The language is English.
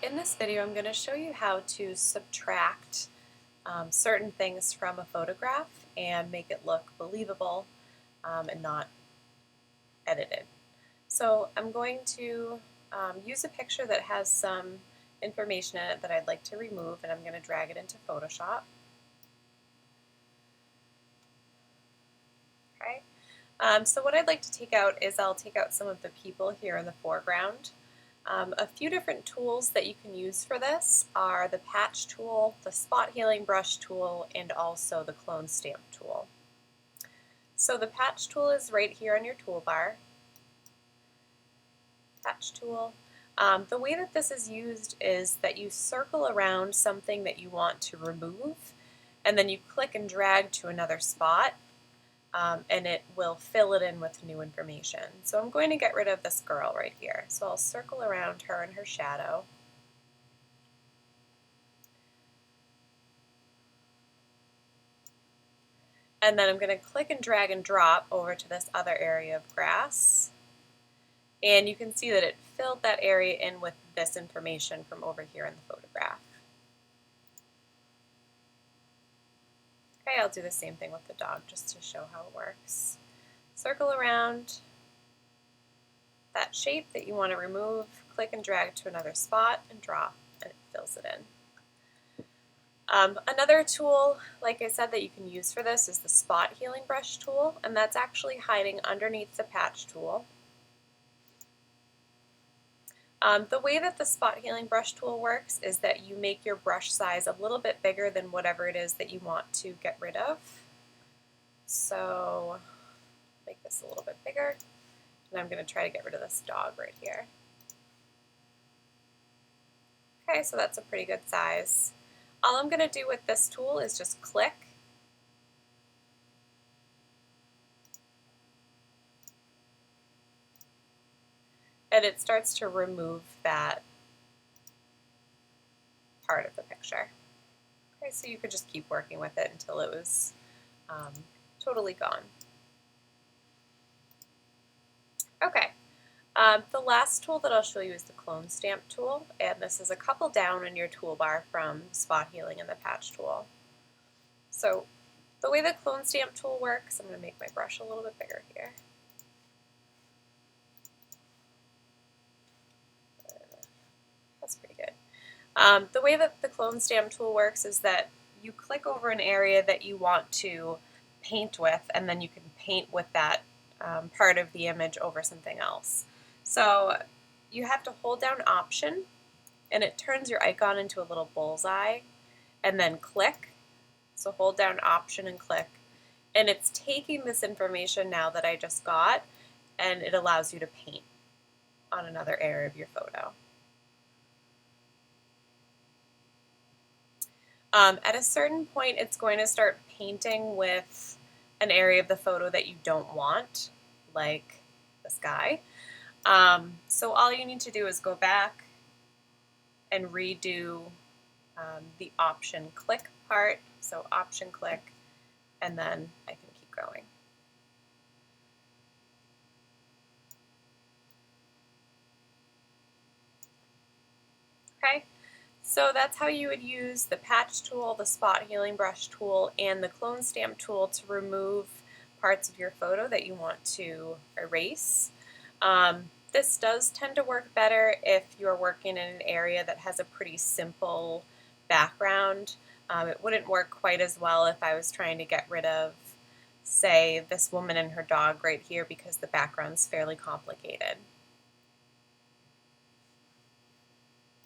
In this video, I'm going to show you how to subtract certain things from a photograph and make it look believable and not edited. So I'm going to use a picture that has some information in it that I'd like to remove, and I'm going to drag it into Photoshop. Okay. So what I'd like to take out is I'll take out some of the people here in the foreground. A few different tools that you can use for this are the patch tool, the spot healing brush tool, and also the clone stamp tool. So the patch tool is right here on your toolbar. Patch tool. The way that this is used is that you circle around something that you want to remove, and then you click and drag to another spot, and it will fill it in with new information. So I'm going to get rid of this girl right here. So I'll circle around her and her shadow. And then I'm going to click and drag and drop over to this other area of grass. And you can see that it filled that area in with this information from over here in the photograph. Okay, I'll do the same thing with the dog just to show how it works. Circle around that shape that you want to remove, click and drag to another spot and drop, and it fills it in. Another tool, like I said, that you can use for this is the spot healing brush tool, and that's actually hiding underneath the patch tool. The way that the spot healing brush tool works is that you make your brush size a little bit bigger than whatever it is that you want to get rid of. So make this a little bit bigger, and I'm going to try to get rid of this dog right here. Okay, so that's a pretty good size. All I'm going to do with this tool is just click, and it starts to remove that part of the picture. Okay, so you could just keep working with it until it was totally gone. Okay, the last tool that I'll show you is the clone stamp tool, and this is a couple down in your toolbar from spot healing and the patch tool. So the way the clone stamp tool works, I'm going to make my brush a little bit bigger here. That's pretty good. The way that the clone stamp tool works is that you click over an area that you want to paint with, and then you can paint with that part of the image over something else. So you have to hold down Option, and it turns your icon into a little bullseye, and then click. So hold down Option and click, and it's taking this information now that I just got, and it allows you to paint on another area of your photo. At a certain point, it's going to start painting with an area of the photo that you don't want, like this guy. So all you need to do is go back and redo the Option click part. So Option click, and then I can keep going. Okay. So that's how you would use the patch tool, the spot healing brush tool, and the clone stamp tool to remove parts of your photo that you want to erase. This does tend to work better if you're working in an area that has a pretty simple background. It wouldn't work quite as well if I was trying to get rid of, say, this woman and her dog right here because the background's fairly complicated.